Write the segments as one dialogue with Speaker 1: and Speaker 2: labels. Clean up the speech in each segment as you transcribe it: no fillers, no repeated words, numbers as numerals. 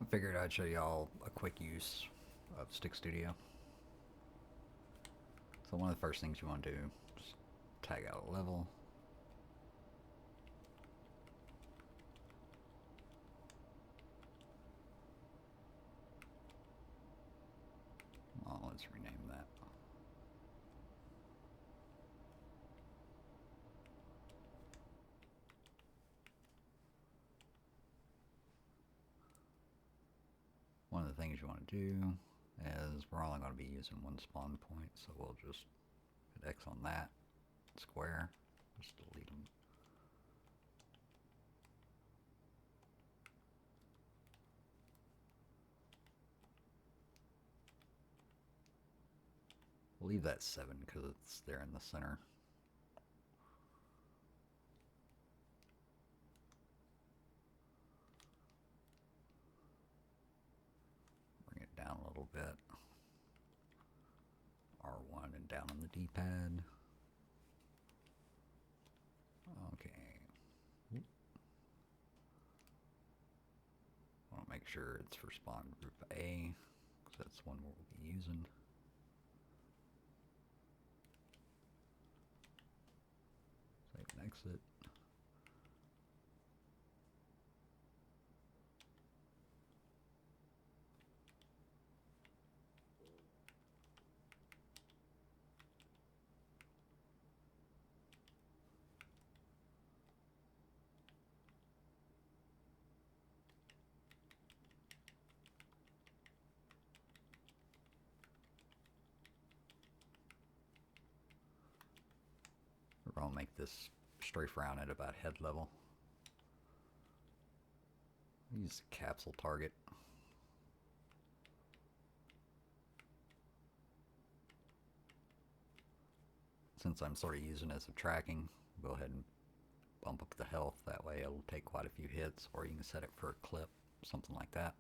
Speaker 1: I figured I'd show y'all a quick use of Stick Studio. So one of the first things you want to do is tag out a level. Oh, let's rename that. One of the things you want to do is we're only going to be using one spawn point, so we'll just hit X on that square, just delete them. We'll leave that 7 because it's there in the center. Bring it down a little bit. R1 and down on the D-pad. Okay. I want to make sure it's for spawn group A, because that's one we'll be using. Save and exit. We're going to make this strafe round at about head level. Use the capsule target. Since I'm sort of using it as a tracking, go ahead and bump up the health. That way it'll take quite a few hits, or you can set it for a clip, something like that.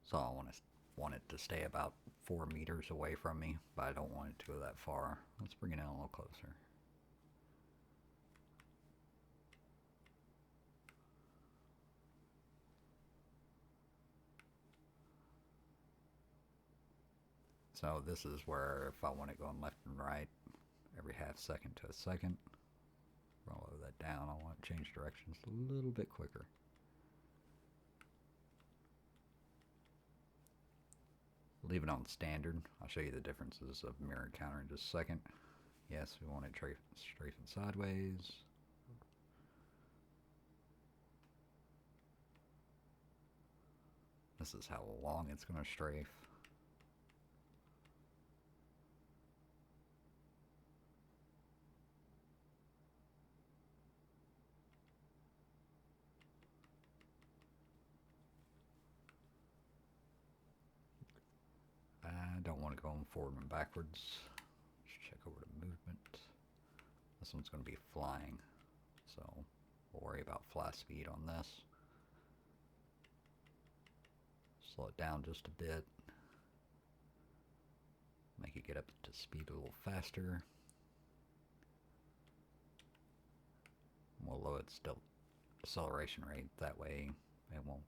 Speaker 1: So I want it to stay about 4 meters away from me, but I don't want it to go that far. Let's bring it in a little closer. So this is where if I want it going left and right every half second to a second, roll that down. I want to change directions a little bit quicker. Leave it on standard. I'll show you the differences of mirror counter in just a second. Yes, we want it strafing sideways. This is how long it's going to strafe. I don't want to go forward and backwards. Let's check over the movement. This one's going to be flying, so we'll worry about fly speed on this. Slow it down just a bit. Make it get up to speed a little faster. We'll lower its acceleration rate. That way it won't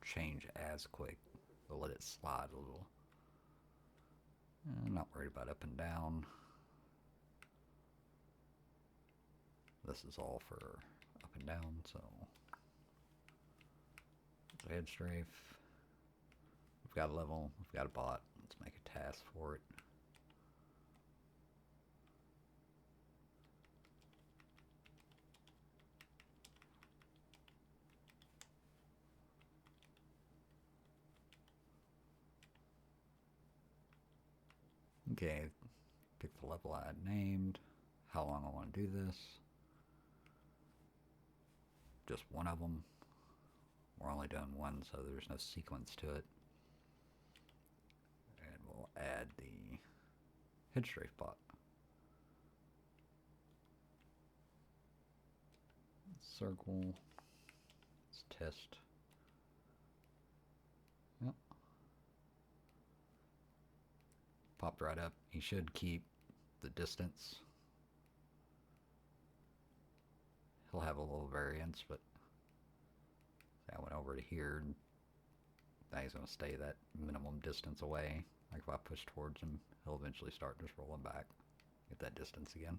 Speaker 1: change as quick. We'll let it slide a little. I'm not worried about up and down. This is all for up and down, so head strafe. We've got a level, we've got a bot. Let's make a task for it. Okay, pick the level I had named, how long I want to do this. Just one of them. We're only doing one, so there's no sequence to it. And we'll add the head strafe bot. Circle. Let's test. Yep. Popped right up. You should keep the distance. he'll have a little variance, but I went over to here, and now he's going to stay that minimum distance away. Like if I push towards him, he'll eventually start just rolling back. Get that distance again.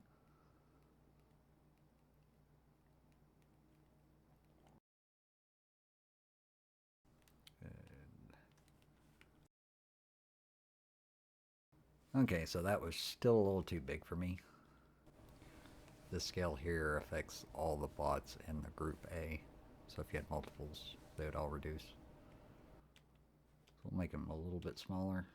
Speaker 1: Okay, so that was still a little too big for me. This scale here affects all the bots in the group A. So if you had multiples, they would all reduce. So we'll make them a little bit smaller.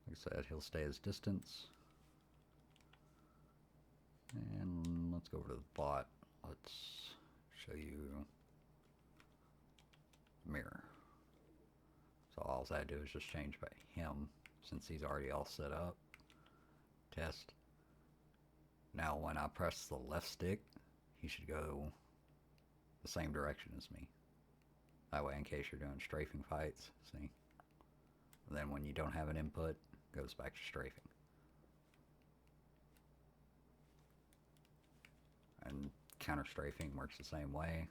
Speaker 1: Like I said, he'll stay his distance. And let's go over to the bot. Let's show you mirror. So all I do is just change by him since he's already all set up. Test. Now when I press the left stick, he should go the same direction as me. That way in case you're doing strafing fights, see? And then when you don't have an input, it goes back to strafing. And counter strafing works the same way.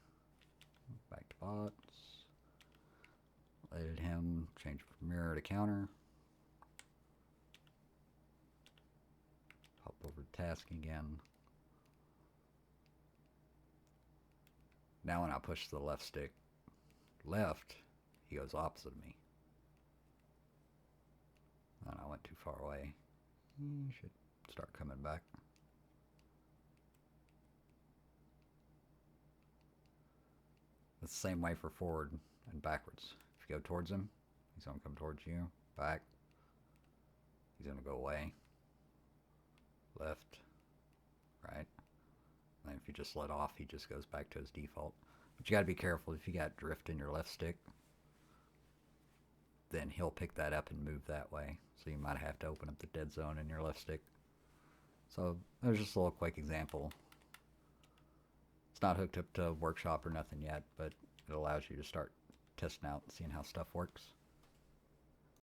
Speaker 1: Back to bots. Let him change from mirror to counter. Hop over to task again. Now when I push the left stick left, he goes opposite of me. And I went too far away. He should start coming back. It's the same way for forward and backwards. If you go towards him, he's going to come towards you. Back. He's going to go away. Left. Right. And if you just let off, he just goes back to his default. But you got to be careful. If you got drift in your left stick, then he'll pick that up and move that way. So you might have to open up the dead zone in your left stick. So there's just a little quick example. It's not hooked up to Workshop or nothing yet, but it allows you to start testing out and seeing how stuff works.